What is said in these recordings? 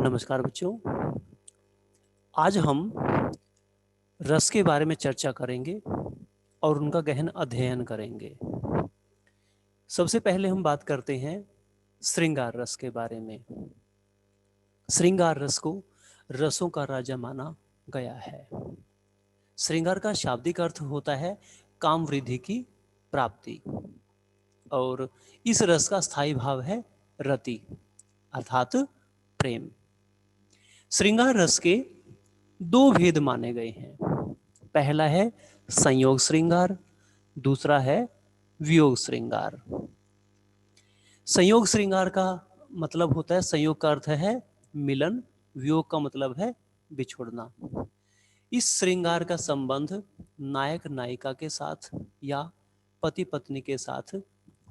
नमस्कार बच्चों। आज हम रस के बारे में चर्चा करेंगे और उनका गहन अध्ययन करेंगे। सबसे पहले हम बात करते हैं श्रृंगार रस के बारे में। श्रृंगार रस को रसों का राजा माना गया है। श्रृंगार का शाब्दिक अर्थ होता है काम वृद्धि की प्राप्ति, और इस रस का स्थायी भाव है रति अर्थात प्रेम। श्रृंगार रस के दो भेद माने गए हैं। पहला है संयोग श्रृंगार, दूसरा है वियोग श्रृंगार। संयोग श्रृंगार का मतलब होता है, संयोग का अर्थ है मिलन, वियोग का मतलब है बिछुड़ना। इस श्रृंगार का संबंध नायक नायिका के साथ या पति पत्नी के साथ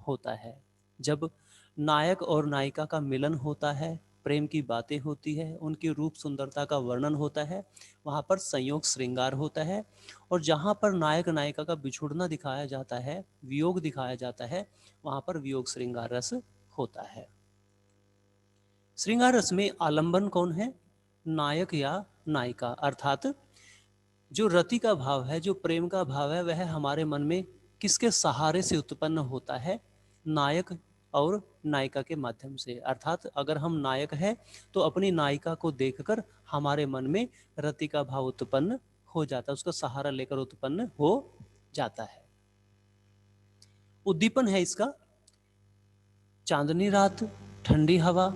होता है। जब नायक और नायिका का मिलन होता है, प्रेम की बातें होती है, उनकी रूप सुंदरता का वर्णन होता है, वहाँ पर संयोग श्रृंगार होता है। और जहाँ पर नायक नायिका का बिछुड़ना दिखाया जाता है, वियोग दिखाया जाता है, वहाँ पर वियोग श्रृंगार रस होता है। श्रृंगार रस में आलंबन कौन है? नायक या नायिका, अर्थात जो रति का भाव है, जो प्रेम का भाव है, वह हमारे मन में किसके सहारे से उत्पन्न होता है? नायक और नायिका के माध्यम से। अर्थात अगर हम नायक हैं तो अपनी नायिका को देखकर हमारे मन में रति का भाव उत्पन्न हो जाता है, उसका सहारा लेकर उत्पन्न हो जाता है। उद्दीपन है इसका चांदनी रात, ठंडी हवा,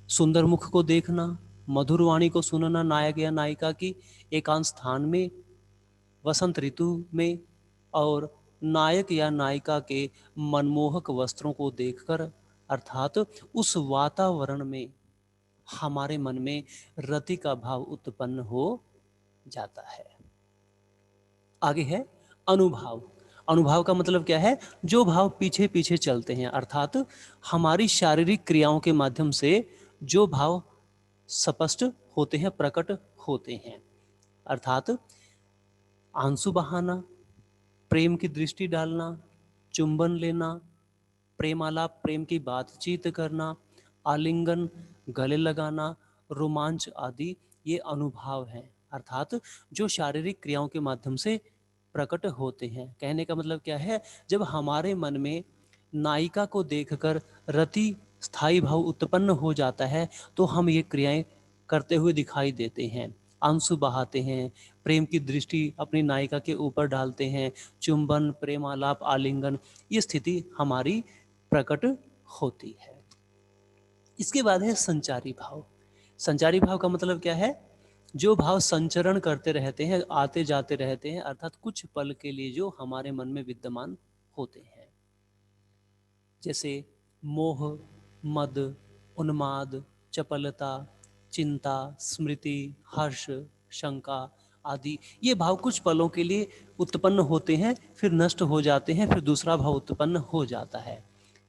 सुंदर मुख को देखना, मधुर वाणी को सुनना नायक या नायिका की एकांत स्थान में, वसंत ऋतु में, और नायक या नायिका के मनमोहक वस्त्रों को देखकर, अर्थात उस वातावरण में हमारे मन में रति का भाव उत्पन्न हो जाता है। आगे है अनुभाव। अनुभाव का मतलब क्या है? जो भाव पीछे पीछे चलते हैं, अर्थात हमारी शारीरिक क्रियाओं के माध्यम से जो भाव स्पष्ट होते हैं, प्रकट होते हैं, अर्थात आंसू बहाना, प्रेम की दृष्टि डालना, चुंबन लेना, प्रेमालाप, प्रेम की बातचीत करना, आलिंगन, गले लगाना, रोमांच आदि ये अनुभाव हैं, अर्थात जो शारीरिक क्रियाओं के माध्यम से प्रकट होते हैं। कहने का मतलब क्या है? जब हमारे मन में नायिका को देखकर रति स्थायी भाव उत्पन्न हो जाता है तो हम ये क्रियाएं करते हुए दिखाई देते हैं। आंसू बहाते हैं, प्रेम की दृष्टि अपनी नायिका के ऊपर डालते हैं, चुंबन, प्रेमालाप, आलिंगन, ये स्थिति हमारी प्रकट होती है। इसके बाद है संचारी भाव। संचारी भाव का मतलब क्या है? जो भाव संचरण करते रहते हैं, आते जाते रहते हैं, अर्थात कुछ पल के लिए जो हमारे मन में विद्यमान होते हैं, जैसे मोह, मद, उन्माद, चपलता, चिंता, स्मृति, हर्ष, शंका आदि। ये भाव कुछ पलों के लिए उत्पन्न होते हैं, फिर नष्ट हो जाते हैं, फिर दूसरा भाव उत्पन्न हो जाता है।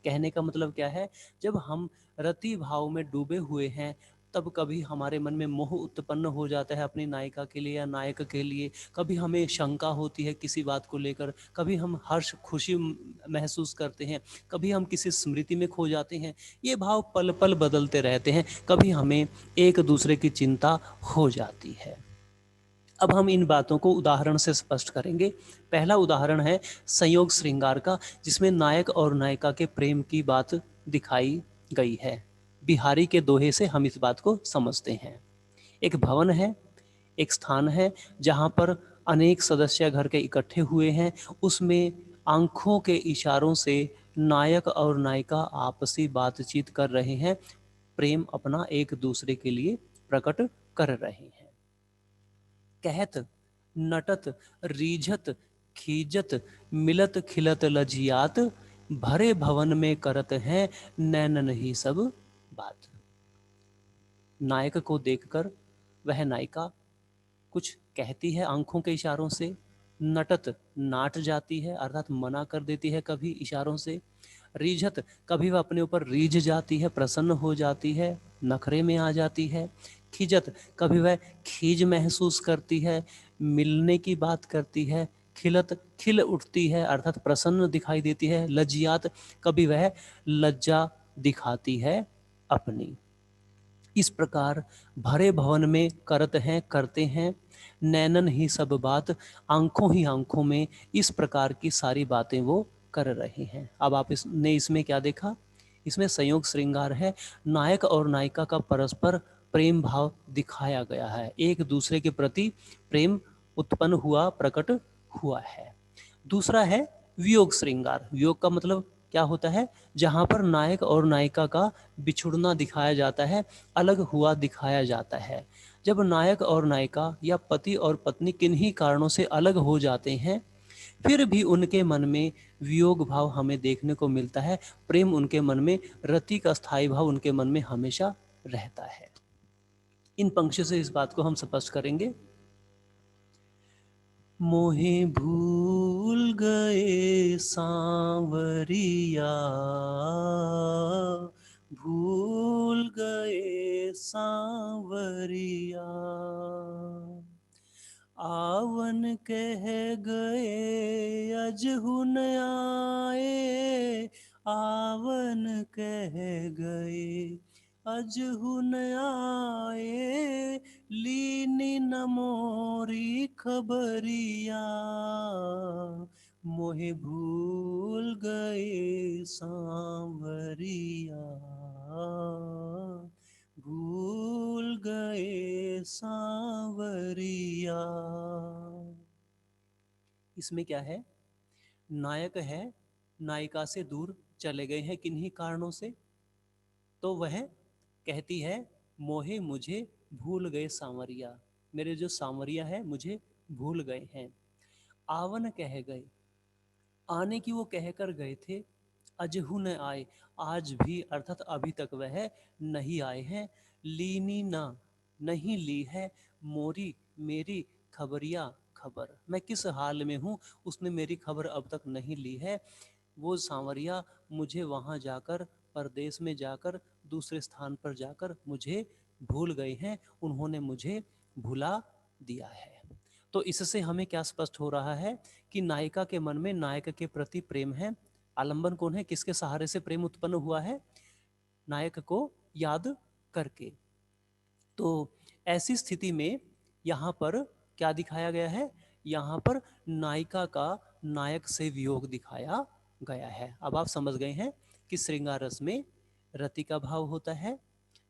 कहने का मतलब क्या है? जब हम रति भाव में डूबे हुए हैं तब कभी हमारे मन में मोह उत्पन्न हो जाता है अपनी नायिका के लिए या नायक के लिए, कभी हमें शंका होती है किसी बात को लेकर, कभी हम हर्ष खुशी महसूस करते हैं, कभी हम किसी स्मृति में खो जाते हैं। ये भाव पल पल बदलते रहते हैं, कभी हमें एक दूसरे की चिंता हो जाती है। अब हम इन बातों को उदाहरण से स्पष्ट करेंगे। पहला उदाहरण है संयोग श्रृंगार का, जिसमें नायक और नायिका के प्रेम की बात दिखाई गई है। बिहारी के दोहे से हम इस बात को समझते हैं। एक भवन है, एक स्थान है जहाँ पर अनेक सदस्य घर के इकट्ठे हुए हैं। उसमें आंखों के इशारों से नायक और नायिका आपसी बातचीत कर रहे हैं, प्रेम अपना एक दूसरे के लिए प्रकट कर रहे हैं। कहत, नटत, रीझत, खीजत, मिलत खिलत लजियात, भरे भवन में करत हैं नैनन ही सब बात। नायक को देखकर वह नायिका कुछ कहती है आंखों के इशारों से, नटत नाट जाती है, अर्थात मना कर देती है कभी इशारों से, रीझत कभी वह अपने ऊपर रीझ जाती है, प्रसन्न हो जाती है, नखरे में आ जाती है, खिजत कभी वह खीज महसूस करती है, मिलने की बात करती है, खिलत खिल उठती है, अर्थात प्रसन्न दिखाई देती है, लज्जियात कभी वह लज्जा दिखाती है अपनी। इस प्रकार भरे भवन में करत हैं करते हैं, नैनन ही सब बात, आंखों ही आंखों में, इस प्रकार की सारी बातें वो कर रहे हैं। अब आप इसने इसमें क्या देखा, इसमें संयोग श्रृंगार है, नायक और नायिका का परस्पर प्रेम भाव दिखाया गया है, एक दूसरे के प्रति प्रेम उत्पन्न हुआ, प्रकट हुआ है। दूसरा है वियोग श्रृंगार। वियोग का मतलब क्या होता है, जहां पर नायक और नायिका का बिछुड़ना दिखाया जाता है, अलग हुआ दिखाया जाता है। जब नायक और नायिका या पति और पत्नी किन्हीं कारणों से अलग हो जाते हैं, फिर भी उनके मन में वियोग भाव हमें देखने को मिलता है, प्रेम उनके मन में, रति का स्थायी भाव उनके मन में हमेशा रहता है। इन पंक्तियों से इस बात को हम स्पष्ट करेंगे। मोहे भूल गए सांवरिया, भूल गए सांवरिया, आवन कह गए अजहु न आए, आवन कह गए अजहु न आए, लीनी न मोरी खबरिया, मोहे भूल गए सांवरिया, भूल गए सांवरिया। इसमें क्या है, नायक है, नायिका से दूर चले गए हैं किन्हीं कारणों से, तो वह कहती है मोहे मुझे भूल गए सांवरिया, मेरे जो सांवरिया है मुझे भूल गए हैं। आवन कह गए, आने की वो कहकर गए थे, अजहु न आए, आज भी अर्थात अभी तक वह नहीं आए हैं, लीनी ना, नहीं ली है, मोरी मेरी खबरिया, खबर मैं किस हाल में हूँ उसने मेरी खबर अब तक नहीं ली है। वो सांवरिया मुझे वहाँ जाकर, परदेश में जाकर, दूसरे स्थान पर जाकर मुझे भूल गए हैं, उन्होंने मुझे भुला दिया है। तो इससे हमें क्या स्पष्ट हो रहा है कि नायिका के मन में नायक के प्रति प्रेम है। आलंबन कौन है, किसके सहारे से प्रेम उत्पन्न हुआ है, नायक को याद करके। तो ऐसी स्थिति में यहाँ पर क्या दिखाया गया है, यहाँ पर नायिका का नायक से वियोग दिखाया गया है। अब आप समझ गए हैं कि श्रृंगार रस में रति का भाव होता है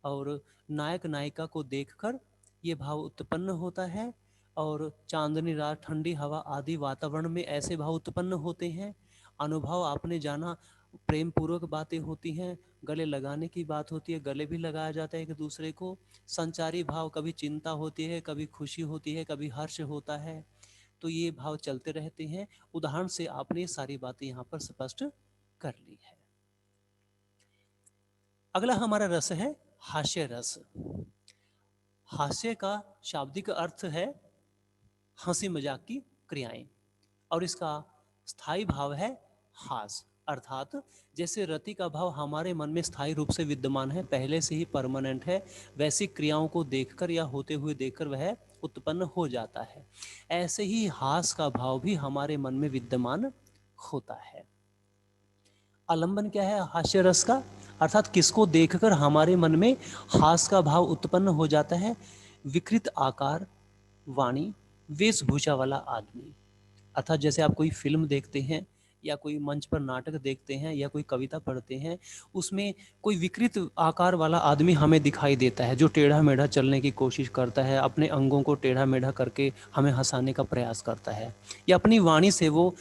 और नायक नायिका को देखकर ये भाव उत्पन्न होता है, और चांदनी रात, ठंडी हवा आदि वातावरण में ऐसे भाव उत्पन्न होते हैं। अनुभव आपने जाना, प्रेम पूर्वक बातें होती हैं, गले लगाने की बात होती है, गले भी लगाया जाता है एक दूसरे को। संचारी भाव, कभी चिंता होती है, कभी खुशी होती है, कभी हर्ष होता है, तो ये भाव चलते रहते हैं। उदाहरण से आपने ये सारी बातें यहाँ पर स्पष्ट कर ली है। अगला हमारा रस है हास्य रस। हास्य का शाब्दिक अर्थ है हंसी मजाक की क्रियाएं, और इसका स्थायी भाव है हास, अर्थात जैसे रति का भाव हमारे मन में स्थायी रूप से विद्यमान है, पहले से ही परमानेंट है, वैसी क्रियाओं को देखकर या होते हुए देखकर वह उत्पन्न हो जाता है, ऐसे ही हास का भाव भी हमारे मन में विद्यमान होता है। आलंबन क्या है हास्य रस का, अर्थात किसको देखकर हमारे मन में हास का भाव उत्पन्न हो जाता है, विकृत आकार, वाणी, वेशभूषा वाला आदमी। अर्थात जैसे आप कोई फिल्म देखते हैं या कोई मंच पर नाटक देखते हैं या कोई कविता पढ़ते हैं, उसमें कोई विकृत आकार वाला आदमी हमें दिखाई देता है, जो टेढ़ा मेढ़ा चलने की कोशिश करता है, अपने अंगों को टेढ़ा मेढ़ा करके हमें हंसाने का प्रयास करता है, या अपनी वाणी से वो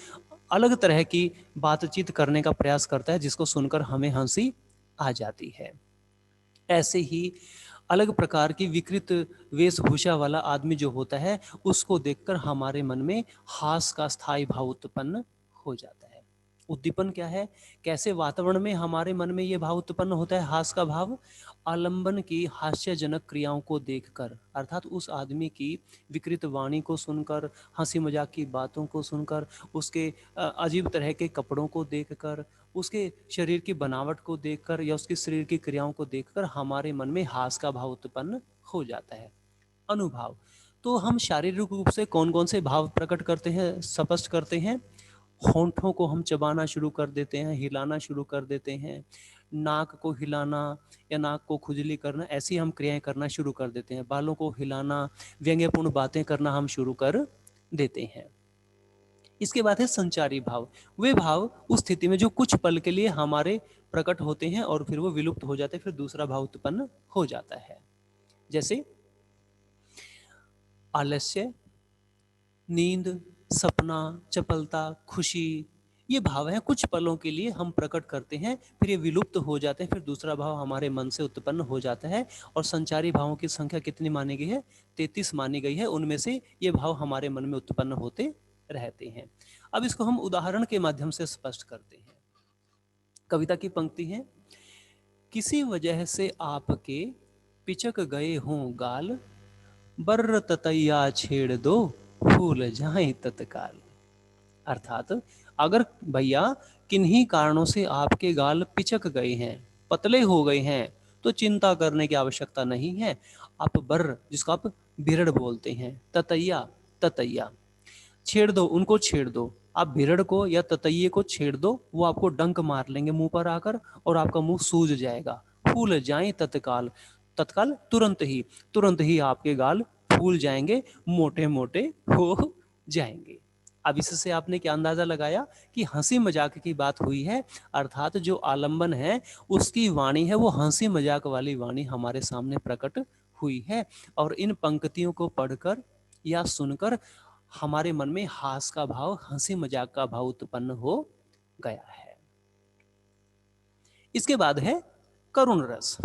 अलग तरह की बातचीत करने का प्रयास करता है जिसको सुनकर हमें हंसी आ जाती है। ऐसे ही अलग प्रकार की विकृत वेशभूषा वाला आदमी जो होता है, उसको देखकर हमारे मन में हास का स्थायी भाव उत्पन्न हो जाता है। उद्दीपन क्या है, कैसे वातावरण में हमारे मन में ये भाव उत्पन्न होता है हास का भाव, आलंबन की हास्यजनक क्रियाओं को देखकर, अर्थात उस आदमी की विकृत वाणी को सुनकर, हंसी मजाक की बातों को सुनकर, उसके अजीब तरह के कपड़ों को देखकर, उसके शरीर की बनावट को देखकर या उसके शरीर की क्रियाओं को देखकर हमारे मन में हास का भाव उत्पन्न हो जाता है। अनुभाव, तो हम शारीरिक रूप से कौन कौन से भाव प्रकट करते हैं, स्पष्ट करते हैं। होंठों को हम चबाना शुरू कर देते हैं, हिलाना शुरू कर देते हैं, नाक को हिलाना या नाक को खुजली करना, ऐसी हम क्रियाएं करना शुरू कर देते हैं, बालों को हिलाना, व्यंग्यपूर्ण बातें करना हम शुरू कर देते हैं। इसके बाद है संचारी भाव। वे भाव उस स्थिति में जो कुछ पल के लिए हमारे प्रकट होते हैं और फिर वो विलुप्त हो जाते हैं, फिर दूसरा भाव उत्पन्न हो जाता है। जैसे आलस्य, नींद, सपना, चपलता, खुशी, ये भाव हैं कुछ पलों के लिए हम प्रकट करते हैं, फिर ये विलुप्त हो जाते हैं, फिर दूसरा भाव हमारे मन से उत्पन्न हो जाता है। और संचारी भावों की संख्या कितनी मानी गई है? 33 मानी गई है। उनमें से ये भाव हमारे मन में उत्पन्न होते रहते हैं। अब इसको हम उदाहरण के माध्यम से स्पष्ट करते हैं। कविता की पंक्ति है, किसी वजह से आपके पिचक गए हों गाल, बर्र ततैया छेड़ दो, फूल जाए तत्काल। अर्थात अगर भैया किन्हीं कारणों से आपके गाल पिचक गए हैं, पतले हो गए हैं, तो चिंता करने की आवश्यकता नहीं है। आप बर्र, जिसको आप बिरड़ बोलते हैं, ततैया, ततैया छेड़ दो, उनको छेड़ दो। आप भिरड़ को या ततैये को छेड़ दो, वो आपको डंक मार लेंगे मुंह पर आकर और आपका मुंह सूज जाएगा। फूल जाएं तत्काल, तत्काल तुरंत ही आपके गाल फूल जाएंगे, मोटे मोटे हो जाएंगे। अब इससे आपने क्या अंदाजा लगाया कि हंसी मजाक की बात हुई है, अर्थात जो आलंबन है उसकी वाणी है, वो हंसी मजाक वाली वाणी हमारे सामने प्रकट हुई है। और इन पंक्तियों को पढ़कर या सुनकर हमारे मन में हास का भाव, हंसी मजाक का भाव उत्पन्न हो गया है। इसके बाद है करुण रस।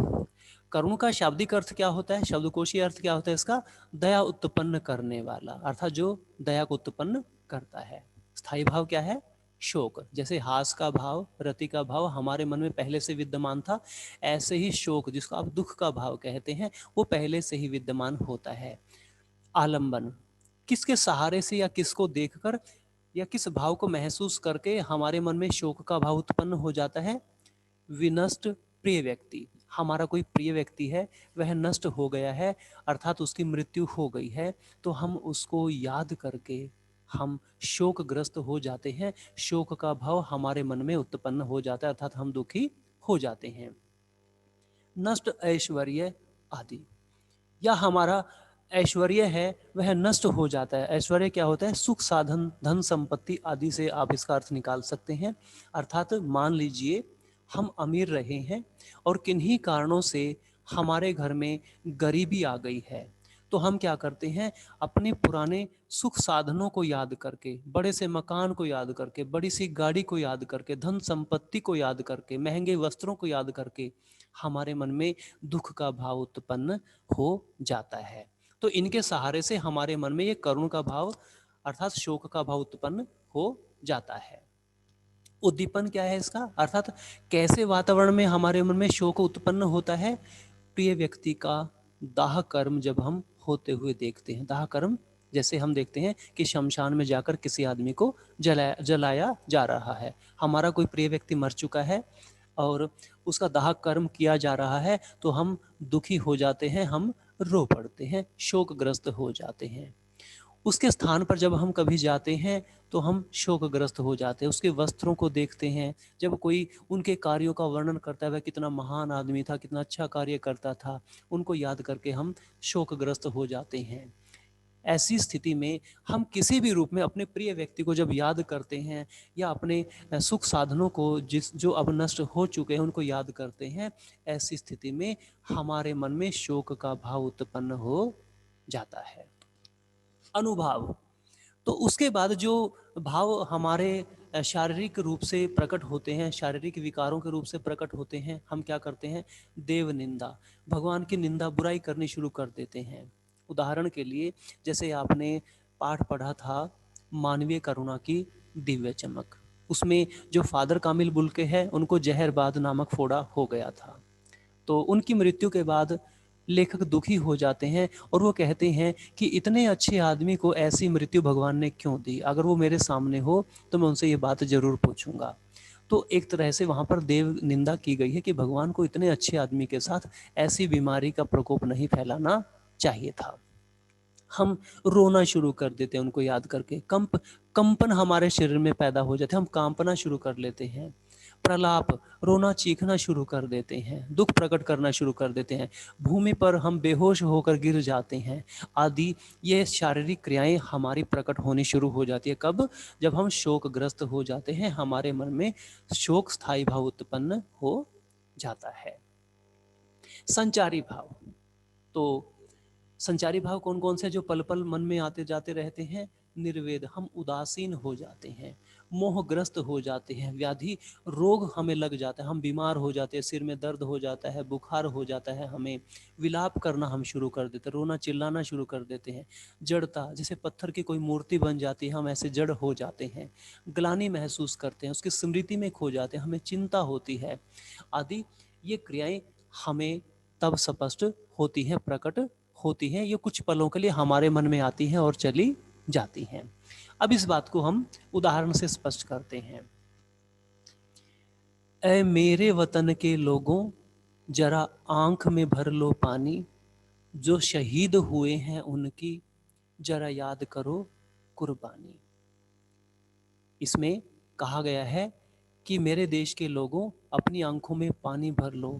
करुण का शाब्दिक अर्थ क्या होता है? शब्दकोशीय अर्थ क्या होता है इसका? दया उत्पन्न करने वाला, अर्थात जो दया को उत्पन्न करता है। स्थायी भाव क्या है? शोक। जैसे हास का भाव, रति का भाव हमारे मन में पहले से विद्यमान था, ऐसे ही शोक, जिसको आप दुख का भाव कहते हैं, वो पहले से ही विद्यमान होता है। आलंबन, किसके सहारे से या किसको देखकर या किस भाव को महसूस करके हमारे मन में शोक का भाव उत्पन्न हो जाता है? विनष्ट प्रिय व्यक्ति। हमारा कोई प्रिय व्यक्ति है, वह नष्ट हो गया है, अर्थात उसकी मृत्यु हो गई है, तो हम उसको याद करके हम शोकग्रस्त हो जाते हैं। शोक का भाव हमारे मन में उत्पन्न हो जाता है, अर्थात हम दुखी हो जाते हैं। नष्ट ऐश्वर्य आदि, या हमारा ऐश्वर्य है वह नष्ट हो जाता है। ऐश्वर्य क्या होता है? सुख, साधन, धन संपत्ति आदि से आप इसका अर्थ निकाल सकते हैं। अर्थात मान लीजिए हम अमीर रहे हैं और किन्हीं कारणों से हमारे घर में गरीबी आ गई है, तो हम क्या करते हैं? अपने पुराने सुख साधनों को याद करके, बड़े से मकान को याद करके, बड़ी सी गाड़ी को याद करके, धन संपत्ति को याद करके, महंगे वस्त्रों को याद करके हमारे मन में दुख का भाव उत्पन्न हो जाता है। तो इनके सहारे से हमारे मन में ये करुण का भाव अर्थात शोक का भाव उत्पन्न हो जाता है। उद्दीपन क्या है इसका? अर्थात कैसे वातावरण में हमारे मन में शोक उत्पन्न होता है? प्रिय व्यक्ति का दाह कर्म जब हम होते हुए देखते हैं, दाह कर्म जैसे हम देखते हैं कि शमशान में जाकर किसी आदमी को जलाया जा रहा है, हमारा कोई प्रिय व्यक्ति मर चुका है और उसका दाह कर्म किया जा रहा है, तो हम दुखी हो जाते हैं, हम रो पड़ते हैं, शोकग्रस्त हो जाते हैं। उसके स्थान पर जब हम कभी जाते हैं तो हम शोकग्रस्त हो जाते हैं, उसके वस्त्रों को देखते हैं, जब कोई उनके कार्यों का वर्णन करता है, वह कितना महान आदमी था, कितना अच्छा कार्य करता था, उनको याद करके हम शोकग्रस्त हो जाते हैं। ऐसी स्थिति में हम किसी भी रूप में अपने प्रिय व्यक्ति को जब याद करते हैं या अपने सुख साधनों को जो अब नष्ट हो चुके हैं उनको याद करते हैं, ऐसी स्थिति में हमारे मन में शोक का भाव उत्पन्न हो जाता है। अनुभाव, तो उसके बाद जो भाव हमारे शारीरिक रूप से प्रकट होते हैं, शारीरिक विकारों के रूप से प्रकट होते हैं, हम क्या करते हैं? देव निंदा, भगवान की निंदा, बुराई करनी शुरू कर देते हैं। उदाहरण के लिए जैसे आपने पाठ पढ़ा था मानवीय करुणा की दिव्य चमक, उसमें जो फादर कामिल बुल्के हैं उनको जहरबाद नामक फोड़ा हो गया था, तो उनकी मृत्यु के बाद लेखक दुखी हो जाते हैं और वो कहते हैं कि इतने अच्छे आदमी को ऐसी मृत्यु भगवान ने क्यों दी? अगर वो मेरे सामने हो तो मैं उनसे ये बात जरूर पूछूंगा। तो एक तरह से वहाँ पर देव निंदा की गई है कि भगवान को इतने अच्छे आदमी के साथ ऐसी बीमारी का प्रकोप नहीं फैलाना चाहिए था। हम रोना शुरू कर देते हैं उनको याद करके, कंपन हमारे शरीर में पैदा हो जाते हैं, हम कांपना शुरू कर लेते हैं, प्रलाप, रोना चीखना शुरू कर देते हैं, दुख प्रकट करना शुरू कर देते हैं, भूमि पर हम बेहोश होकर गिर जाते हैं आदि। ये शारीरिक क्रियाएं हमारी प्रकट होनी शुरू हो जाती है कब? जब हम शोकग्रस्त हो जाते हैं, हमारे मन में शोक स्थायी भाव उत्पन्न हो जाता है। संचारी भाव, तो संचारी भाव कौन कौन से जो पल पल मन में आते जाते रहते हैं? निर्वेद, हम उदासीन हो जाते हैं, मोहग्रस्त हो जाते हैं, व्याधि रोग हमें लग जाता है, हम बीमार हो जाते हैं, सिर में दर्द हो जाता है, बुखार हो जाता है, हमें विलाप करना हम शुरू कर देते हैं, रोना चिल्लाना शुरू कर देते हैं। जड़ता, जैसे पत्थर की कोई मूर्ति बन जाती है, हम ऐसे जड़ हो जाते हैं, ग्लानि महसूस करते हैं, उसकी स्मृति में खो जाते हैं, हमें चिंता होती है आदि। ये क्रियाएं हमें तब स्पष्ट होती हैं, प्रकट होती हैं, ये कुछ पलों के लिए हमारे मन में आती हैं और चली जाती हैं। अब इस बात को हम उदाहरण से स्पष्ट करते हैं। ऐ मेरे वतन के लोगों, जरा आंख में भर लो पानी, जो शहीद हुए हैं उनकी जरा याद करो कुर्बानी। इसमें कहा गया है कि मेरे देश के लोगों, अपनी आंखों में पानी भर लो।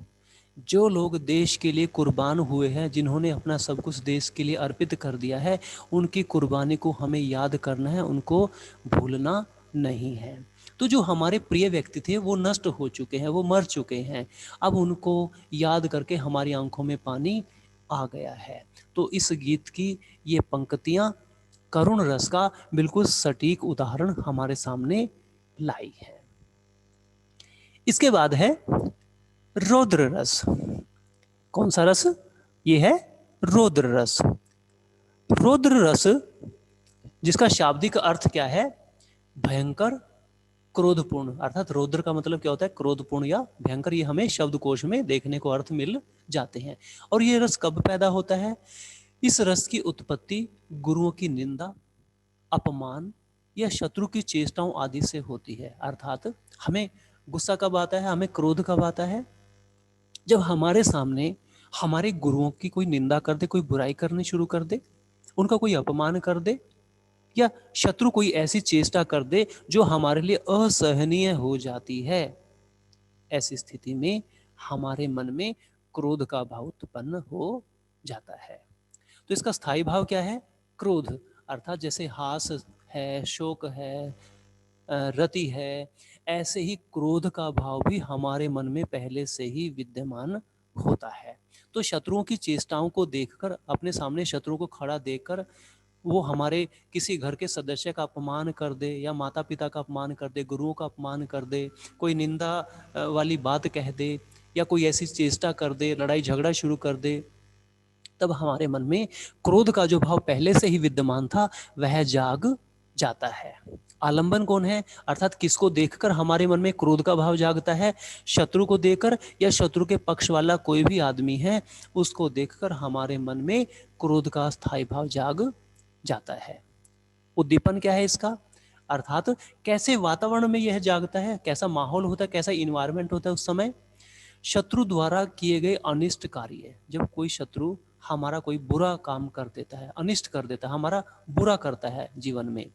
जो लोग देश के लिए कुर्बान हुए हैं, जिन्होंने अपना सब कुछ देश के लिए अर्पित कर दिया है, उनकी कुर्बानी को हमें याद करना है, उनको भूलना नहीं है। तो जो हमारे प्रिय व्यक्ति थे वो नष्ट हो चुके हैं, वो मर चुके हैं, अब उनको याद करके हमारी आंखों में पानी आ गया है। तो इस गीत की ये पंक्तियां करुण रस का बिल्कुल सटीक उदाहरण हमारे सामने लाई है। इसके बाद है रौद्र रस। कौन सा रस? ये है रौद्र रस। रौद्र रस, जिसका शाब्दिक अर्थ क्या है? भयंकर, क्रोधपूर्ण। अर्थात रौद्र का मतलब क्या होता है? क्रोधपूर्ण या भयंकर। ये हमें शब्दकोश में देखने को अर्थ मिल जाते हैं। और ये रस कब पैदा होता है? इस रस की उत्पत्ति गुरुओं की निंदा, अपमान या शत्रु की चेष्टाओं आदि से होती है। अर्थात हमें गुस्सा कब आता है, हमें क्रोध कब आता है? जब हमारे सामने हमारे गुरुओं की कोई निंदा कर दे, कोई बुराई करनी शुरू कर दे, उनका कोई अपमान कर दे, या शत्रु कोई ऐसी चेष्टा कर दे जो हमारे लिए असहनीय हो जाती है। ऐसी स्थिति में हमारे मन में क्रोध का भाव उत्पन्न हो जाता है। तो इसका स्थायी भाव क्या है? क्रोध। अर्थात जैसे हास है, शोक है, रति है, ऐसे ही क्रोध का भाव भी हमारे मन में पहले से ही विद्यमान होता है। तो शत्रुओं की चेष्टाओं को देखकर, अपने सामने शत्रुओं को खड़ा देखकर, वो हमारे किसी घर के सदस्य का अपमान कर दे, या माता पिता का अपमान कर दे, गुरुओं का अपमान कर दे, कोई निंदा वाली बात कह दे, या कोई ऐसी चेष्टा कर दे, लड़ाई झगड़ा शुरू कर दे, तब हमारे मन में क्रोध का जो भाव पहले से ही विद्यमान था वह जाग जाता है। आलंबन कौन है? अर्थात किसको देखकर हमारे मन में क्रोध का भाव जागता है? शत्रु को देखकर, या शत्रु के पक्ष वाला कोई भी आदमी है उसको देखकर हमारे मन में क्रोध का स्थायी भाव जाग जाता है। उद्दीपन क्या है इसका? अर्थात कैसे वातावरण में यह जागता है, कैसा माहौल होता है, कैसा इन्वायरमेंट होता है उस समय? शत्रु द्वारा किए गए अनिष्ट कार्य। जब कोई शत्रु हमारा कोई बुरा काम कर देता है, अनिष्ट कर देता है, हमारा बुरा करता है जीवन में,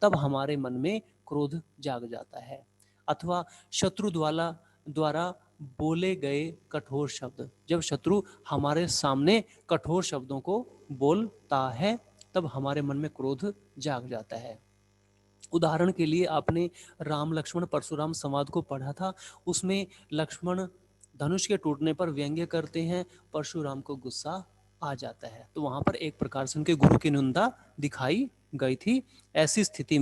तब हमारे मन में क्रोध जाग जाता है। अथवा शत्रु द्वारा बोले गए कठोर शब्द। जब शत्रु हमारे सामने कठोर शब्दों को बोलता है, तब हमारे मन में क्रोध जाग जाता है। उदाहरण के लिए आपने राम लक्ष्मण परशुराम संवाद को पढ़ा था। उसमें लक्ष्मण धनुष के टूटने पर व्यंग्य करते हैं, परशुराम को गुस्सा आ जाता है। तो वहां पर एक प्रकार से उनके गुरु की निंदा दिखाई गई थी। ऐसी स्थिति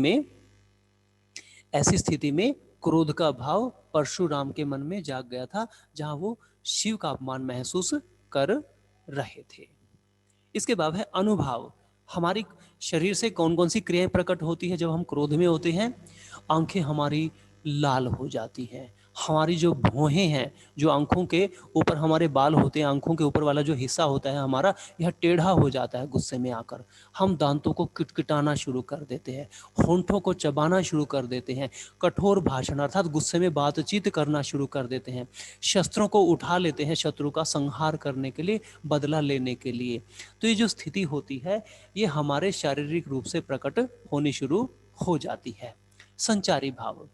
में क्रोध का भाव परशुराम के मन में जाग गया था, जहां वो शिव का अपमान महसूस कर रहे थे। इसके बाद है अनुभाव। हमारी शरीर से कौन कौन सी क्रियाएं प्रकट होती है जब हम क्रोध में होते हैं? आंखें हमारी लाल हो जाती हैं, हमारी जो भौहें हैं, जो आंखों के ऊपर हमारे बाल होते हैं, आंखों के ऊपर वाला जो हिस्सा होता है हमारा, यह टेढ़ा हो जाता है गुस्से में आकर। हम दांतों को किटकिटाना शुरू कर देते हैं, होंठों को चबाना शुरू कर देते हैं, कठोर भाषण अर्थात गुस्से में बातचीत करना शुरू कर देते हैं, शस्त्रों को उठा लेते हैं शत्रु का संहार करने के लिए, बदला लेने के लिए। तो ये जो स्थिति होती है ये हमारे शारीरिक रूप से प्रकट होनी शुरू हो जाती है। संचारी भाव,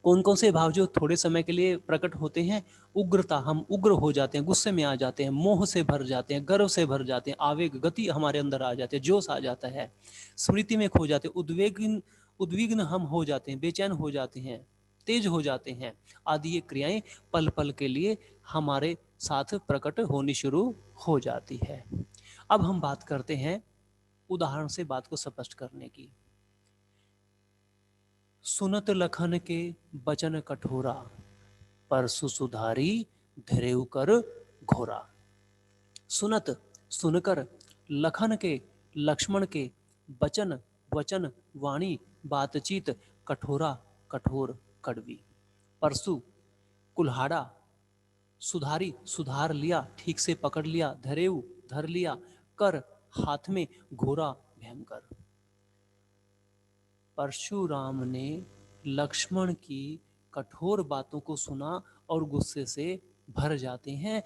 कौन कौन से भाव जो थोड़े समय के लिए प्रकट होते हैं? उग्रता, हम उग्र हो जाते हैं, गुस्से में आ जाते हैं, मोह से भर जाते हैं, गर्व से भर जाते हैं, आवेग गति हमारे अंदर आ जाते हैं, जोश आ जाता है, स्मृति में खो जाते हैं, उद्वेगन उद्विग्न हम हो जाते हैं, बेचैन हो जाते हैं, तेज हो जाते हैं, आदि ये क्रियाएं पल पल के लिए हमारे साथ प्रकट होनी शुरू हो जाती है। अब हम बात करते हैं उदाहरण से बात को स्पष्ट करने की। सुनत लखन के बचन कठोरा, परसु सुधारी धरेउ कर घोरा। सुनत, सुनकर, लखन के, लक्ष्मण के, बचन, वचन, वाणी, बातचीत, कठोरा, कठोर, कड़वी, परसु, कुल्हाड़ा, सुधारी, सुधार लिया, ठीक से पकड़ लिया, धरेउ, धर लिया, कर, हाथ में, घोरा, भयंकर। परशुराम ने लक्ष्मण की कठोर बातों को सुना और गुस्से से भर जाते हैं।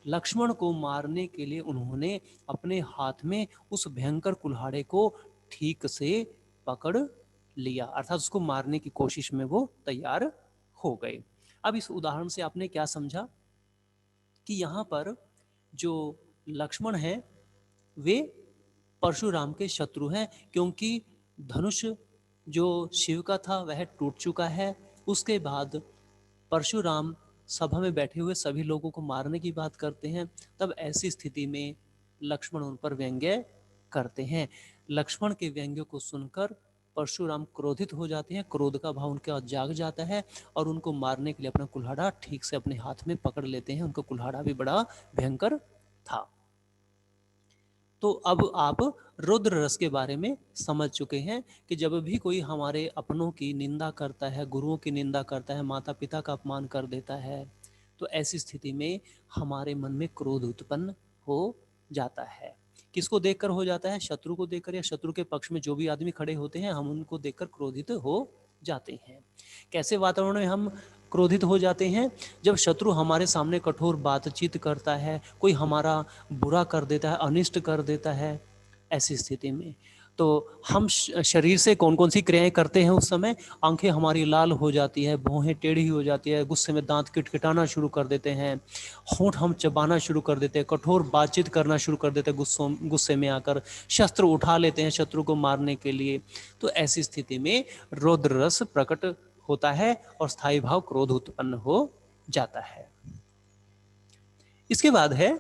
लक्ष्मण को मारने के लिए उन्होंने अपने हाथ में उस भयंकर कुल्हाड़े को ठीक से पकड़ लिया, अर्थात उसको मारने की कोशिश में वो तैयार हो गए। अब इस उदाहरण से आपने क्या समझा कि यहाँ पर जो लक्ष्मण हैं वे परशुराम के शत्रु हैं, क्योंकि धनुष जो शिव का था वह टूट चुका है। उसके बाद परशुराम सभा में बैठे हुए सभी लोगों को मारने की बात करते हैं। तब ऐसी स्थिति में लक्ष्मण उन पर व्यंग्य करते हैं। लक्ष्मण के व्यंग्य को सुनकर परशुराम क्रोधित हो जाते हैं, क्रोध का भाव उनके पास जाग जाता है और उनको मारने के लिए अपना कुल्हाड़ा ठीक से अपने हाथ में पकड़ लेते हैं। उनका कुल्हाड़ा भी बड़ा भयंकर था। तो अब आप रुद्र रस के बारे में समझ चुके हैं कि जब भी कोई हमारे अपनों की निंदा करता है, गुरुओं की निंदा करता है, माता पिता का अपमान कर देता है, तो ऐसी स्थिति में हमारे मन में क्रोध उत्पन्न हो जाता है। किसको देखकर हो जाता है? शत्रु को देखकर, या शत्रु के पक्ष में जो भी आदमी खड़े होते हैं हम उनको देखकर क्रोधित हो जाते हैं। कैसे वातावरण में हम क्रोधित हो जाते हैं? जब शत्रु हमारे सामने कठोर बातचीत करता है, कोई हमारा बुरा कर देता है, अनिष्ट कर देता है, ऐसी स्थिति में तो हम शरीर से कौन कौन सी क्रियाएं करते हैं उस समय? आंखें हमारी लाल हो जाती है, भौहें टेढ़ी हो जाती है, गुस्से में दांत किटकिटाना शुरू कर देते हैं, होंठ हम चबाना शुरू कर देते हैं, कठोर बातचीत करना शुरू कर देते हैं, गुस्से में आकर शस्त्र उठा लेते हैं शत्रु को मारने के लिए। तो ऐसी स्थिति में रौद्र रस प्रकट होता है और स्थायी भाव क्रोध उत्पन्न हो जाता है। इसके बाद है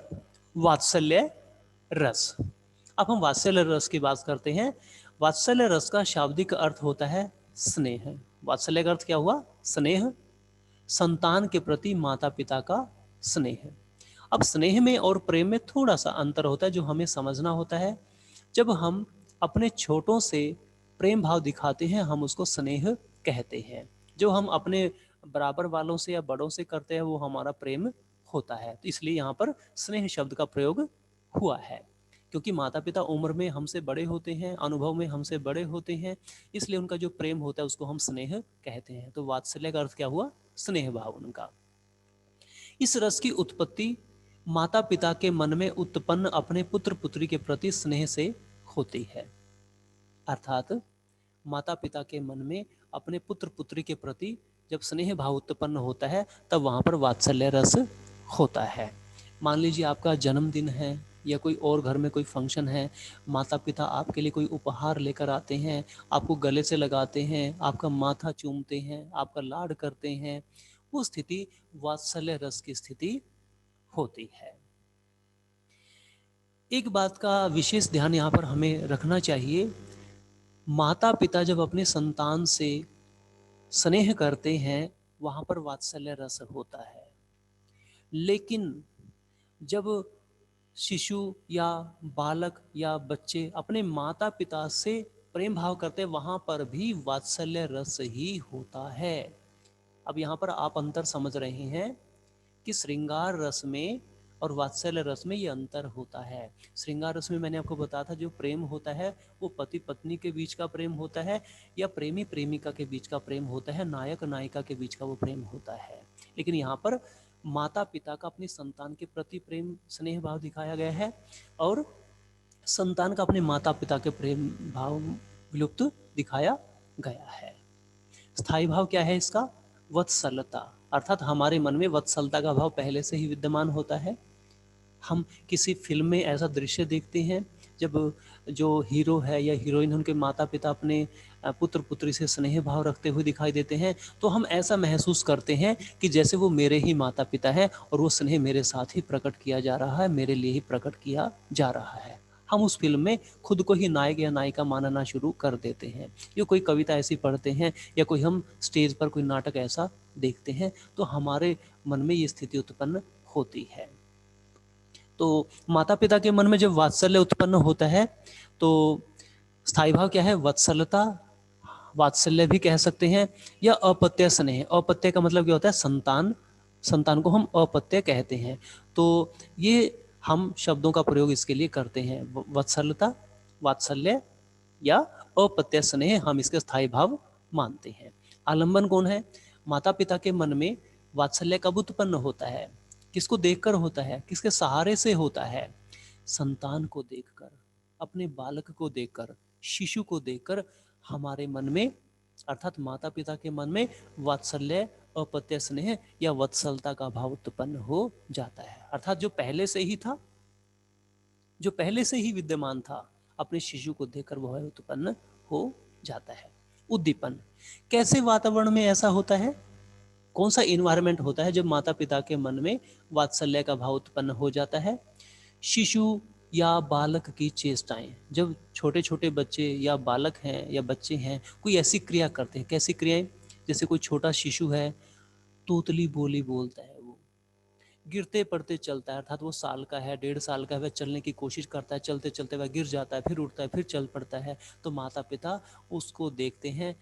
वात्सल्य रस। अब हम वात्सल्य रस की बात करते हैं। वात्सल्य रस का शाब्दिक अर्थ होता है स्नेह। वात्सल्य का अर्थ क्या हुआ? स्नेह, संतान के प्रति माता पिता का स्नेह। अब स्नेह में और प्रेम में थोड़ा सा अंतर होता है जो हमें समझना होता है। जब हम अपने छोटों से प्रेम भाव दिखाते हैं हम उसको स्नेह कहते हैं। जो हम अपने बराबर वालों से या बड़ों से करते हैं वो हमारा प्रेम होता है। तो इसलिए यहाँ पर स्नेह शब्द का प्रयोग हुआ है, क्योंकि माता पिता उम्र में हमसे बड़े होते हैं, अनुभव में हमसे बड़े होते हैं, इसलिए उनका जो प्रेम होता है उसको हम स्नेह कहते हैं। तो वात्सल्य का अर्थ क्या हुआ? स्नेह भाव उनका। इस रस की उत्पत्ति माता पिता के मन में उत्पन्न अपने पुत्र पुत्री के प्रति स्नेह से होती है। अर्थात माता पिता के मन में अपने पुत्र पुत्री के प्रति जब स्नेह भाव उत्पन्न होता है तब वहाँ पर वात्सल्य रस होता है। मान लीजिए आपका जन्मदिन है या कोई और घर में कोई फंक्शन है, माता पिता आपके लिए कोई उपहार लेकर आते हैं, आपको गले से लगाते हैं, आपका माथा चूमते हैं, आपका लाड करते हैं, वो स्थिति वात्सल्य रस की स्थिति होती है। एक बात का विशेष ध्यान यहाँ पर हमें रखना चाहिए, माता पिता जब अपने संतान से स्नेह करते हैं वहाँ पर वात्सल्य रस होता है, लेकिन जब शिशु या बालक या बच्चे अपने माता पिता से प्रेम भाव करते हैं वहाँ पर भी वात्सल्य रस ही होता है। अब यहाँ पर आप अंतर समझ रहे हैं कि श्रृंगार रस में और वात्सल्य रस में ये अंतर होता है। श्रृंगार रस में मैंने आपको बताया था जो प्रेम होता है वो पति पत्नी के बीच का प्रेम होता है या प्रेमी प्रेमिका के बीच का प्रेम होता है, नायक नायिका के बीच का वो प्रेम होता है। लेकिन यहाँ पर माता पिता का अपनी संतान के प्रति प्रेम स्नेह भाव दिखाया गया है और संतान का अपने माता पिता के प्रेम भाव विलुप्त दिखाया गया है। स्थायी भाव क्या है इसका? वत्सलता, अर्थात हमारे मन में वत्सलता का भाव पहले से ही विद्यमान होता है। हम किसी फिल्म में ऐसा दृश्य देखते हैं जब जो हीरो है या हीरोइन उनके माता पिता अपने पुत्र पुत्री से स्नेह भाव रखते हुए दिखाई देते हैं तो हम ऐसा महसूस करते हैं कि जैसे वो मेरे ही माता पिता है और वो स्नेह मेरे साथ ही प्रकट किया जा रहा है, मेरे लिए ही प्रकट किया जा रहा है। हम उस फिल्म में खुद को ही नायक या नायिका मानना शुरू कर देते हैं। ये कोई कविता ऐसी पढ़ते हैं या कोई हम स्टेज पर कोई नाटक ऐसा देखते हैं तो हमारे मन में ये स्थिति उत्पन्न होती है। तो माता पिता के मन में जब वात्सल्य उत्पन्न होता है तो स्थायी भाव क्या है? वत्सलता, वात्सल्य भी कह सकते हैं, या अपत्य स्नेह। अपत्य का मतलब क्या होता है? संतान। संतान को हम अपत्य कहते हैं। तो ये हम शब्दों का प्रयोग इसके लिए करते हैं, वत्सलता, वात्सल्य या अपत्य स्नेह, हम इसके स्थायी भाव मानते हैं। आलंबन कौन है? माता पिता के मन में वात्सल्य कब उत्पन्न होता है? किसको देखकर होता है? किसके सहारे से होता है? संतान को देखकर, अपने बालक को देखकर, शिशु को देखकर हमारे मन में अर्थात माता पिता के मन में वात्सल्य, अपत्य स्नेह या वत्सलता का भाव उत्पन्न हो जाता है। अर्थात जो पहले से ही था, जो पहले से ही विद्यमान था, अपने शिशु को देखकर वह उत्पन्न हो जाता है। उद्दीपन, कैसे वातावरण में ऐसा होता है? कौन सा इन्वायरमेंट होता है जब माता पिता के मन में वात्सल्य का भाव उत्पन्न हो जाता है? शिशु या बालक की चेष्टाएं, जब छोटे छोटे बच्चे या बालक हैं या बच्चे हैं कोई ऐसी क्रिया करते हैं। कैसी क्रियाएं? जैसे कोई छोटा शिशु है, तोतली बोली बोलता है, वो गिरते पड़ते चलता है, अर्थात वो साल का है, 1.5 साल का है, वह चलने की कोशिश करता है, चलते चलते वह गिर जाता है, फिर उठता है, फिर चल पड़ता है, तो माता पिता उसको देखते हैं,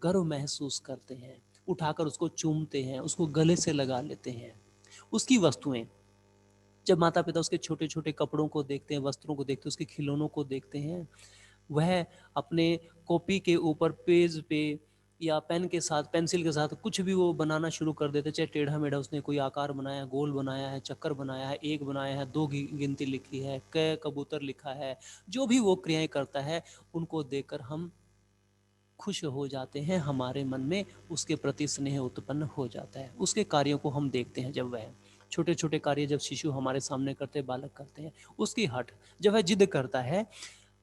गर्व महसूस करते हैं, उठाकर उसको चूमते हैं, उसको गले से लगा लेते हैं। उसकी वस्तुएं, जब माता पिता उसके छोटे छोटे कपड़ों को देखते हैं, वस्त्रों को देखते हैं, उसके खिलौनों को देखते हैं, वह अपने कॉपी के ऊपर पेज पे या पेन के साथ, पेंसिल के साथ कुछ भी वो बनाना शुरू कर देते, चाहे टेढ़ा मेढ़ा उसने कोई आकार बनाया, गोल बनाया है, चक्कर बनाया है, एक बनाया है, 2 गिनती लिखी है, क कबूतर लिखा है, जो भी वो क्रियाएं करता है उनको देखकर हम खुश हो जाते हैं, हमारे मन में उसके प्रति स्नेह उत्पन्न हो जाता है। उसके कार्यों को हम देखते हैं, जब वह छोटे छोटे कार्य जब शिशु हमारे सामने करते, बालक करते हैं, उसकी हट जब वह जिद करता है,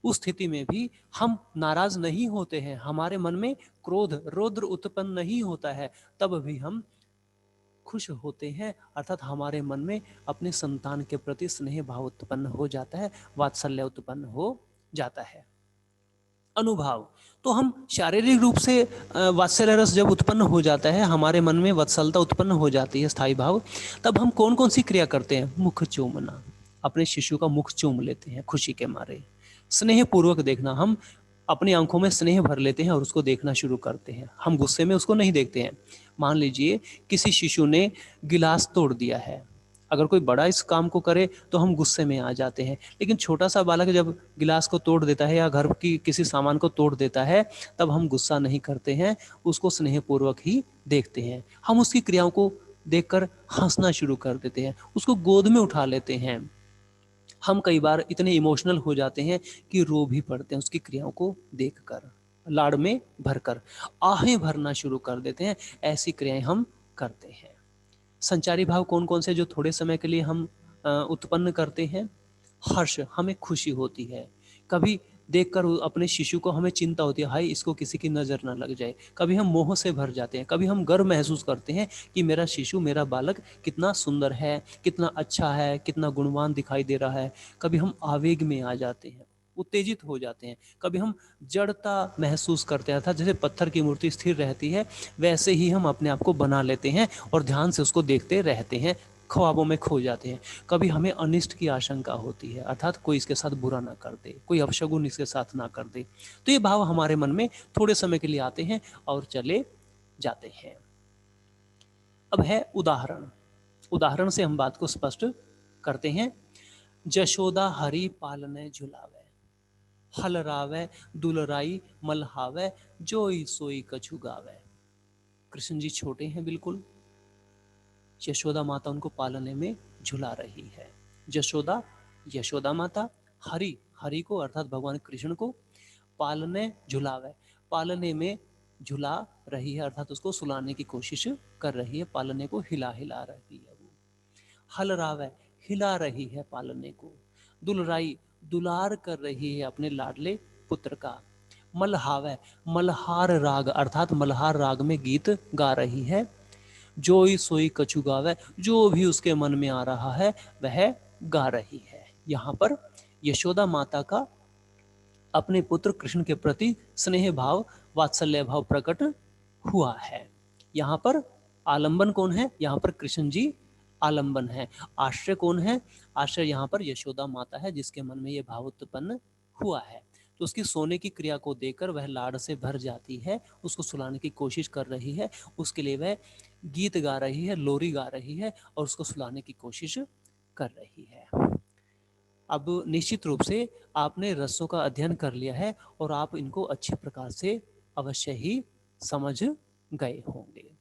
उस स्थिति में भी हम नाराज नहीं होते हैं, हमारे मन में क्रोध रौद्र उत्पन्न नहीं होता है, तब भी हम खुश होते हैं, अर्थात हमारे मन में अपने संतान के प्रति स्नेह भाव उत्पन्न हो जाता है, वात्सल्य उत्पन्न हो जाता है। अनुभाव, तो हम शारीरिक रूप से वात्सल्य रस जब उत्पन्न हो जाता है, हमारे मन में वत्सलता उत्पन्न हो जाती है, स्थायी भाव, तब हम कौन कौन सी क्रिया करते हैं? मुख चूमना, अपने शिशु का मुख चूम लेते हैं खुशी के मारे। स्नेह पूर्वक देखना, हम अपनी आंखों में स्नेह भर लेते हैं और उसको देखना शुरू करते हैं, हम गुस्से में उसको नहीं देखते हैं। मान लीजिए किसी शिशु ने गिलास तोड़ दिया है, अगर कोई बड़ा इस काम को करे तो हम गुस्से में आ जाते हैं, लेकिन छोटा सा बालक जब गिलास को तोड़ देता है या घर की किसी सामान को तोड़ देता है, तब हम गुस्सा नहीं करते हैं, उसको स्नेहपूर्वक ही देखते हैं। हम उसकी क्रियाओं को देखकर हंसना शुरू कर देते हैं, उसको गोद में उठा लेते हैं। हम कई बार इतने इमोशनल हो जाते हैं कि रो भी पड़ते हैं उसकी क्रियाओं को देखकर, लाड़ में भरकर आहें भरना शुरू कर देते हैं। ऐसी क्रियाएं हम करते हैं। संचारी भाव कौन कौन से जो थोड़े समय के लिए हम उत्पन्न करते हैं? हर्ष, हमें खुशी होती है, कभी देखकर अपने शिशु को हमें चिंता होती है, हाय इसको किसी की नज़र ना लग जाए। कभी हम मोह से भर जाते हैं, कभी हम गर्व महसूस करते हैं कि मेरा शिशु, मेरा बालक कितना सुंदर है, कितना अच्छा है, कितना गुणवान दिखाई दे रहा है। कभी हम आवेग में आ जाते हैं, उत्तेजित हो जाते हैं, कभी हम जड़ता महसूस करते हैं, अर्थात जैसे पत्थर की मूर्ति स्थिर रहती है वैसे ही हम अपने आप को बना लेते हैं और ध्यान से उसको देखते रहते हैं, ख्वाबों में खो जाते हैं। कभी हमें अनिष्ट की आशंका होती है, अर्थात कोई इसके साथ बुरा ना कर दे, कोई अपशगुन इसके साथ ना कर दे। तो ये भाव हमारे मन में थोड़े समय के लिए आते हैं और चले जाते हैं। अब है उदाहरण, उदाहरण से हम बात को स्पष्ट करते हैं। जशोदा हरि पालने झुलावे, हलरावे दुलराई मलहावे, जोई सोई कछु गावे। कृष्ण जी छोटे हैं बिल्कुल, यशोदा माता उनको पालने में झुला रही है। यशोदा, यशोदा माता, हरि, हरि को अर्थात भगवान कृष्ण को, पालने झुलावे, पालने में झुला रही है अर्थात उसको सुलाने की कोशिश कर रही है, पालने को हिला हिला रही है वो। हलरावे, हिला रही है पालने को। दुलराई, दुलार कर रही है अपने लाडले पुत्र का। मलहावे, मल्हार राग अर्थात मल्हार राग में गीत गा रही है। जोई सोई कछु गावे, जो भी उसके मन में आ रहा है वह गा रही है। यहाँ पर यशोदा माता का अपने पुत्र कृष्ण के प्रति स्नेह भाव, वात्सल्य भाव प्रकट हुआ है। यहाँ पर आलंबन कौन है? यहाँ पर कृष्ण जी आलंबन है। आश्रय कौन है? आश्रय यहाँ पर यशोदा माता है, जिसके मन में यह भाव उत्पन्न हुआ है। तो उसकी सोने की क्रिया को देखकर वह लाड से भर जाती है, उसको सुलाने की कोशिश कर रही है, उसके लिए वह गीत गा रही है, लोरी गा रही है और उसको सुलाने की कोशिश कर रही है। अब निश्चित रूप से आपने रसों का अध्ययन कर लिया है और आप इनको अच्छे प्रकार से अवश्य ही समझ गए होंगे।